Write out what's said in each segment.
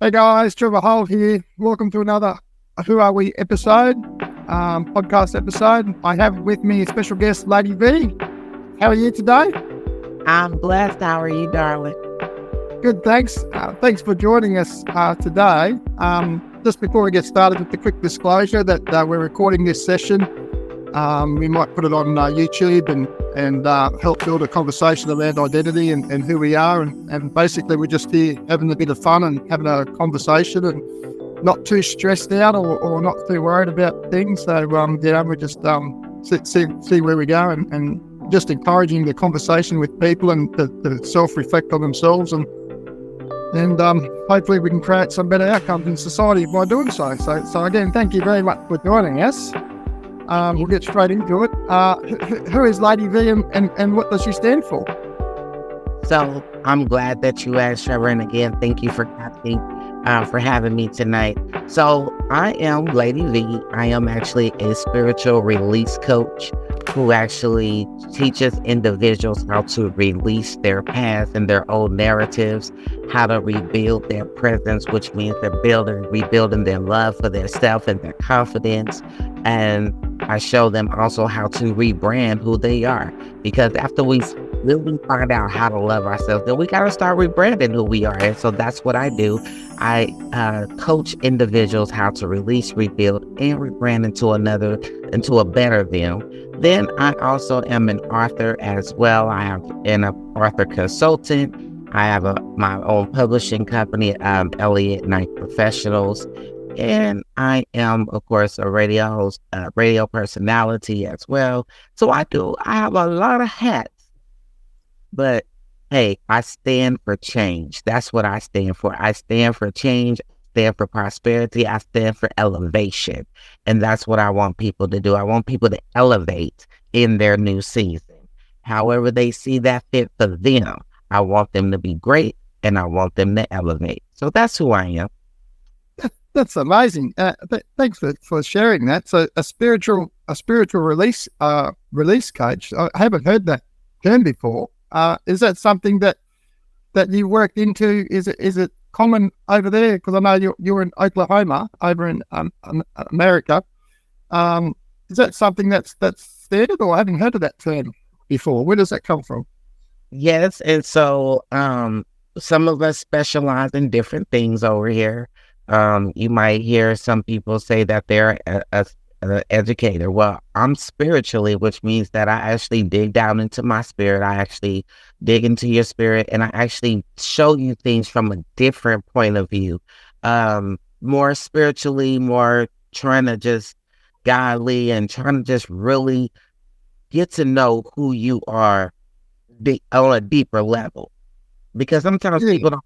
Hey guys, Trevor Holt here. Welcome to another Who Are We episode, podcast episode. I have with me a special guest, Lady V. How are you today? I'm blessed. How are you, darling? Good, thanks. Thanks for joining us today. Just before we get started with the quick disclosure that we're recording this session, we might put it on YouTube and help build a conversation around identity and who we are. And basically, we're just here having a bit of fun and having a conversation and not too stressed out or not too worried about things. So, we just see where we go and just encouraging the conversation with people and to self-reflect on themselves and hopefully we can create some better outcomes in society by doing so. So again, thank you very much for joining us. We'll get straight into it. Who is Lady V and what does she stand for? So I'm glad that you asked, Trevor, and again, thank you for having me tonight. So I am Lady V. I am actually a spiritual release coach who actually teaches individuals how to release their past and their old narratives, how to rebuild their presence, which means they're rebuilding their love for their self and their confidence. And I show them also how to rebrand who they are, because after we really find out how to love ourselves, then we got to start rebranding who we are. And so that's what I do. I coach individuals how to release, rebuild, and rebrand into a better them. Then I also am an author as well. I am an author consultant. I have my own publishing company, Elliott Night Professionals. And I am, of course, a radio host, radio personality as well. So I have a lot of hats. But hey, I stand for change. That's what I stand for. I stand for change. I stand for prosperity. I stand for elevation. And that's what I want people to do. I want people to elevate in their new season. However they see that fit for them. I want them to be great and I want them to elevate. So that's who I am. That's amazing. Thanks for sharing that. So a spiritual release coach. I haven't heard that term before. Is that something that you worked into? Is it common over there? Because I know you're in Oklahoma, over in America. Is that something that's standard, or I haven't heard of that term before? Where does that come from? Yes, and so some of us specialize in different things over here. You might hear some people say that they're an educator. Well, I'm spiritually, which means that I actually dig down into my spirit. I actually dig into your spirit, and I actually show you things from a different point of view. More spiritually, more trying to just godly and trying to just really get to know who you are on a deeper level. Because sometimes people don't,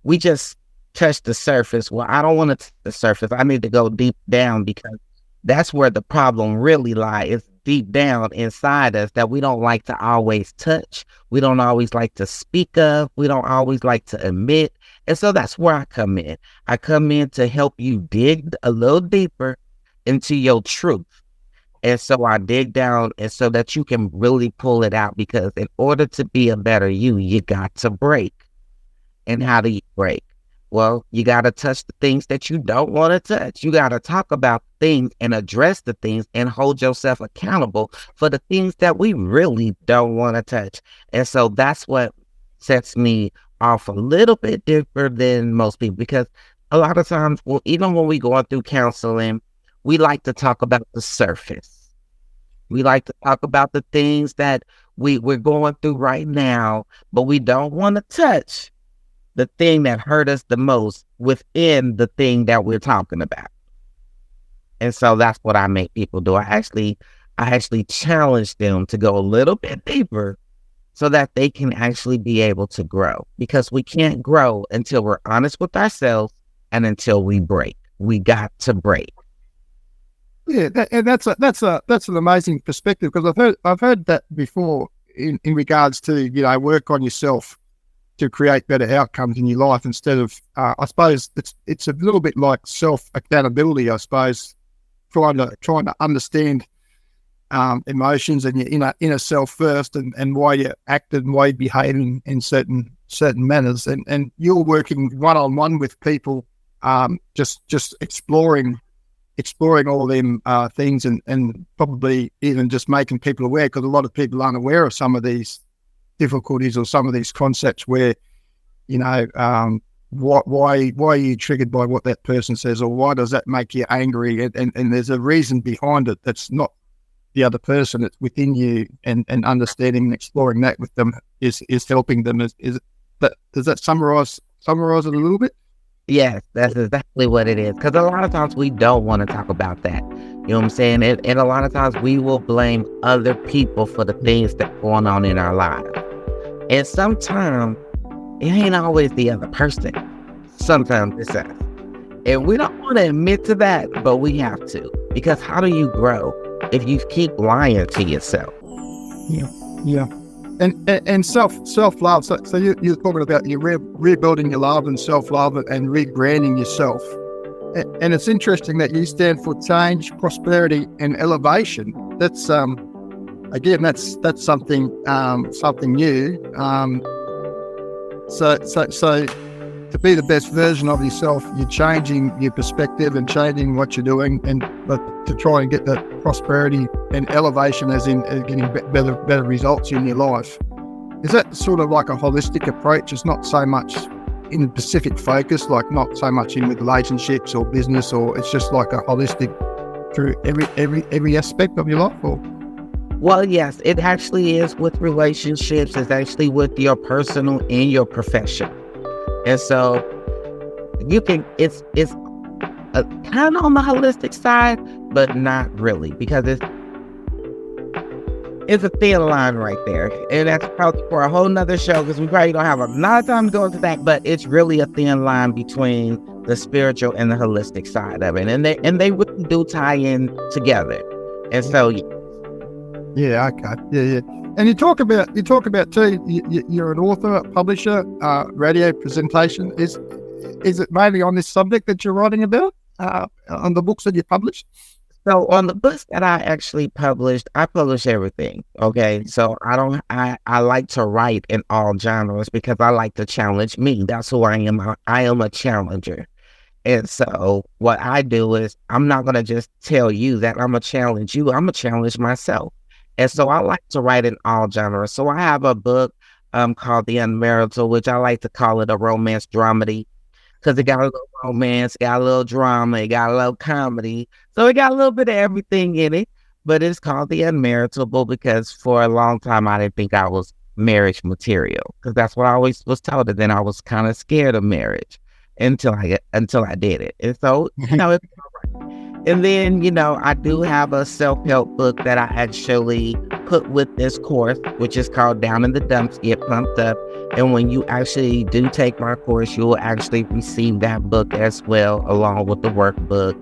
we just touch the surface. Well, I don't want to touch the surface. I need to go deep down, because that's where the problem really lies. It's deep down inside us that we don't like to always touch. We don't always like to speak of. We don't always like to admit. And so that's where I come in. I come in to help you dig a little deeper into your truth. And so I dig down and so that you can really pull it out, because in order to be a better you got to break. And how do you break? Well, you got to touch the things that you don't want to touch. You got to talk about things and address the things and hold yourself accountable for the things that we really don't want to touch. And so that's what sets me off a little bit different than most people, because a lot of times, even when we go through counseling, we like to talk about the surface. We like to talk about the things that we're going through right now, but we don't want to touch the thing that hurt us the most within the thing that we're talking about. And so that's what I make people do. I actually challenge them to go a little bit deeper so that they can actually be able to grow, because we can't grow until we're honest with ourselves and until we break. We got to break. Yeah, that's an amazing perspective, because I've heard that before in regards to work on yourself to create better outcomes in your life, instead of I suppose it's a little bit like self accountability. I suppose trying to understand emotions and your inner self first, and why you act and why you behave in certain manners, and you're working one on one with people just exploring all them things, and probably even just making people aware, because a lot of people aren't aware of some of these difficulties or some of these concepts where, why are you triggered by what that person says, or why does that make you angry? And there's a reason behind it that's not the other person, it's within you, and understanding and exploring that with them is helping them. Does that summarize it a little bit? Yes, that's exactly what it is. Because a lot of times we don't want to talk about that. You know what I'm saying? And a lot of times we will blame other people for the things that are going on in our lives. And sometimes it ain't always the other person. Sometimes it's us. And we don't want to admit to that, but we have to. Because how do you grow if you keep lying to yourself? Yeah. And self love. So you're talking about you rebuilding your love and self love and rebranding yourself. And it's interesting that you stand for change, prosperity, and elevation. That's again, that's something new. So to be the best version of yourself, you're changing your perspective and changing what you're doing, but to try and get that prosperity and elevation, as in getting better results in your life. Is that sort of like a holistic approach? It's not so much in Pacific focus, like not so much in with relationships or business, or it's just like a holistic through every aspect of your life? Or? Well, yes, it actually is with relationships. It's actually with your personal and your profession. And so it's kind of on the holistic side, but not really, because it's a thin line right there. And that's probably for a whole nother show, because we probably don't have a lot of time to go into that, but it's really a thin line between the spiritual and the holistic side of it. And they really do tie in together. And so, yeah, okay. Yeah. And you talk about too, you're an author, publisher, radio presentation. Is it mainly on this subject that you're writing about, on the books that you published? So on the books that I actually published, I publish everything. Okay. So I like to write in all genres because I like to challenge me. That's who I am. I am a challenger. And so what I do is, I'm not going to just tell you that I'm going to challenge you. I'm going to challenge myself. And so I like to write in all genres. So I have a book called The Unmarital, which I like to call it a romance dramedy, because it got a little romance, got a little drama, it got a little comedy. So it got a little bit of everything in it, but it's called The Unmaritable because for a long time I didn't think I was marriage material, because that's what I always was told. And then I was kind of scared of marriage until I did it. And so, it's all right. And then, I do have a self-help book that I actually put with this course, which is called Down in the Dumps, Get Pumped Up. And when you actually do take my course, you will actually receive that book as well, along with the workbook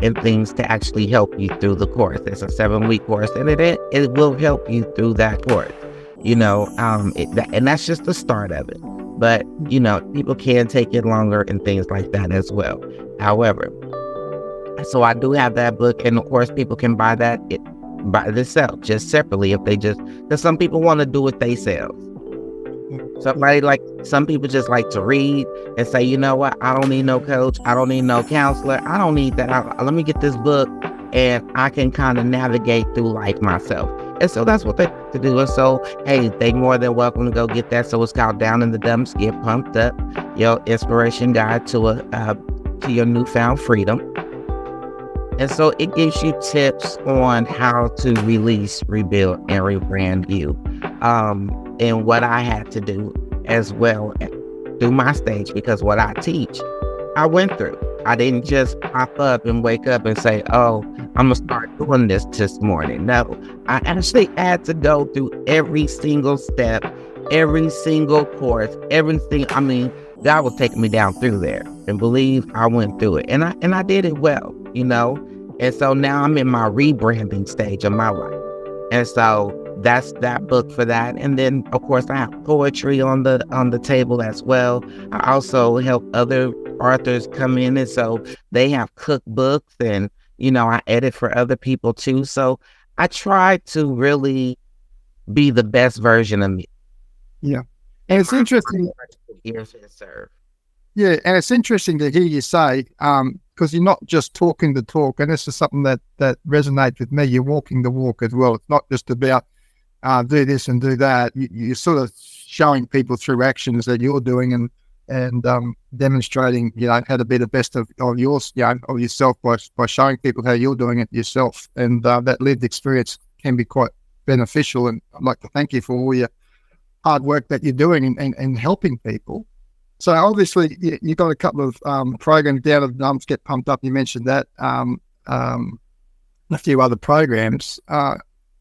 and things to actually help you through the course. It's a 7-week course, and it will help you through that course. And that's just the start of it. But, people can take it longer and things like that as well. However, so I do have that book, and of course people can buy that by themselves, just separately, because some people want to do it themselves. Some people just like to read and say, you know what, I don't need no coach, I don't need no counselor, I don't need that. Let me get this book and I can kind of navigate through life myself. And so that's what they have to do. And so, hey, they more than welcome to go get that. So it's called Down in the Dumps, Get Pumped Up, your inspiration guide to your newfound freedom. And so it gives you tips on how to release, rebuild, and rebrand you. And what I had to do as well through my stage, because what I teach, I went through. I didn't just pop up and wake up and say, oh, I'm going to start doing this morning. No, I actually had to go through every single step, every single course, everything. I mean, God was taking me down through there, and believe I went through it, and I did it well, and so now I'm in my rebranding stage of my life. And so that's that book for that. And then of course I have poetry on the table as well. I also help other authors come in, and so they have cookbooks, and I edit for other people too. So I try to really be the best version of me. Yeah. And it's interesting. Here to serve. Yeah, and it's interesting to hear you say, because you're not just talking the talk, and this is something that resonates with me. You're walking the walk as well. It's not just about do this and do that. You're sort of showing people through actions that you're doing and demonstrating, how to be the best of yours, of yourself by showing people how you're doing it yourself. And that lived experience can be quite beneficial. And I'd like to thank you for all your hard work that you're doing and helping people. So obviously you got a couple of programs down at Dumps Get Pumped Up. You mentioned that, a few other programs.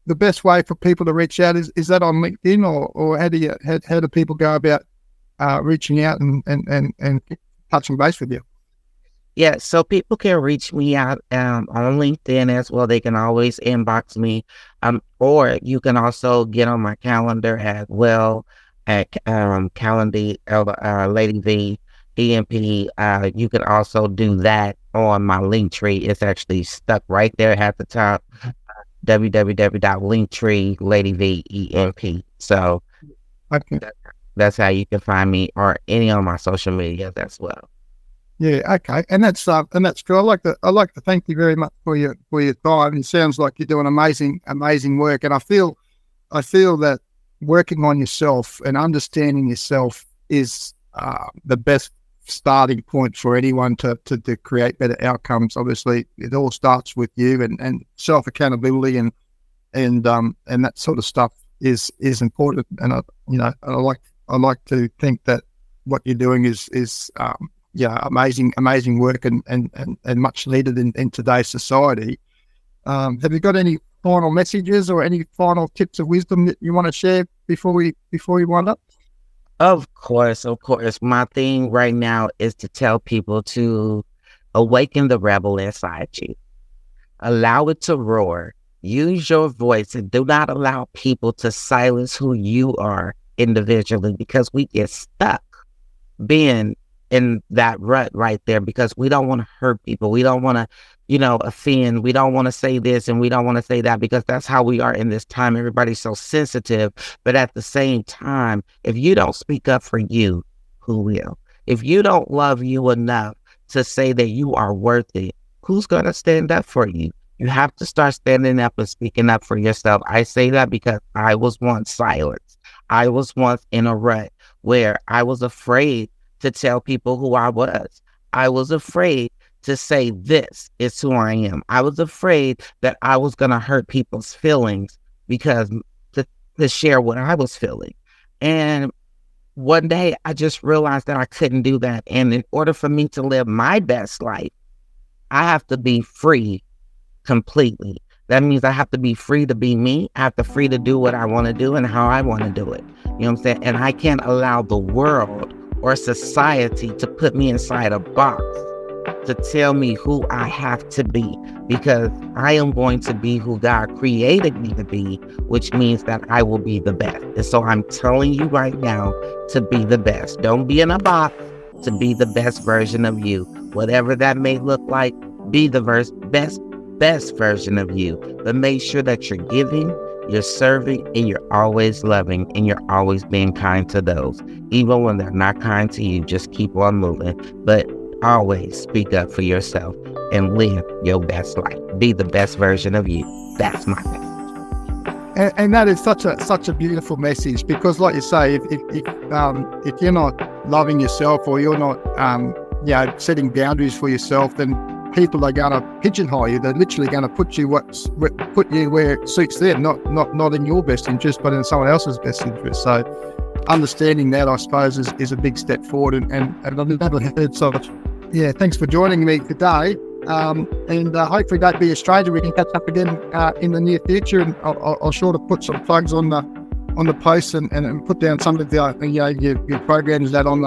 The best way for people to reach out is that on LinkedIn, or how do people go about reaching out and touching base with you? Yeah, so people can reach me out on LinkedIn as well. They can always inbox me, or you can also get on my calendar as well at calendar Lady V EMP. You can also do that on my link tree. It's actually stuck right there at the top. www.linktree Lady V EMP. So Okay. that's how you can find me, or any of my social media as well. Yeah, okay, and that's cool. I like to thank you very much for your time. It sounds like you're doing amazing work, and I feel that working on yourself and understanding yourself is the best starting point for anyone to create better outcomes. Obviously, it all starts with you, and self accountability and that sort of stuff is important. And I like to think that what you're doing is amazing work and much needed in today's society. Have you got any final messages or any final tips of wisdom that you want to share before we wind up? Of course. My thing right now is to tell people to awaken the rebel inside you. Allow it to roar. Use your voice, and do not allow people to silence who you are individually, because we get stuck being in that rut right there, because we don't want to hurt people. We don't want to, offend. We don't want to say this and we don't want to say that, because that's how we are in this time. Everybody's so sensitive. But at the same time, if you don't speak up for you, who will? If you don't love you enough to say that you are worthy, who's going to stand up for you? You have to start standing up and speaking up for yourself. I say that because I was once silenced. I was once in a rut where I was afraid to tell people who I was. I was afraid to say this is who I am. I was afraid that I was going to hurt people's feelings because to share what I was feeling. And one day I just realized that I couldn't do that. And in order for me to live my best life, I have to be free completely. That means I have to be free to be me. I have to free to do what I want to do and how I want to do it. You know what I'm saying? And I can't allow the world or society to put me inside a box to tell me who I have to be, because I am going to be who God created me to be, which means that I will be the best. And so I'm telling you right now to be the best. Don't be in a box, to be the best version of you. Whatever that may look like, be the best version of you. But make sure that you're giving, you're serving, and you're always loving, and you're always being kind to those. Even when they're not kind to you, just keep on moving. But always speak up for yourself and live your best life. Be the best version of you. That's my message. And that is such a beautiful message, because, like you say, if you're not loving yourself, or you're not setting boundaries for yourself, then people are going to pigeonhole you. They're literally going to put you where it suits them, not in your best interest, but in someone else's best interest. So understanding that, I suppose, is a big step forward. And I've never heard so much. Yeah, thanks for joining me today. And hopefully don't be a stranger. We can catch up again in the near future. And I'll sure to put some plugs on the post and put down some of your programs that on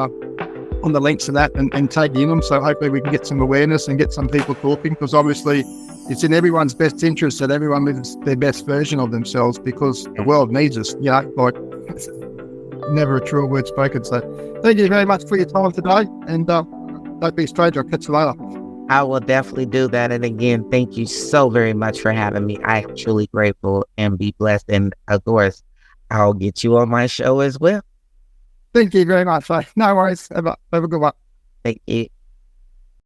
the links of that and tag in them. So hopefully we can get some awareness and get some people talking, because obviously it's in everyone's best interest that everyone lives their best version of themselves, because the world needs us, like never a truer word spoken. So thank you very much for your time today, and don't be a stranger. I'll catch you later. I will definitely do that. And again, thank you so very much for having me. I am truly grateful, and be blessed. And of course, I'll get you on my show as well. Thank you very much. No worries. Have a good one. Thank you.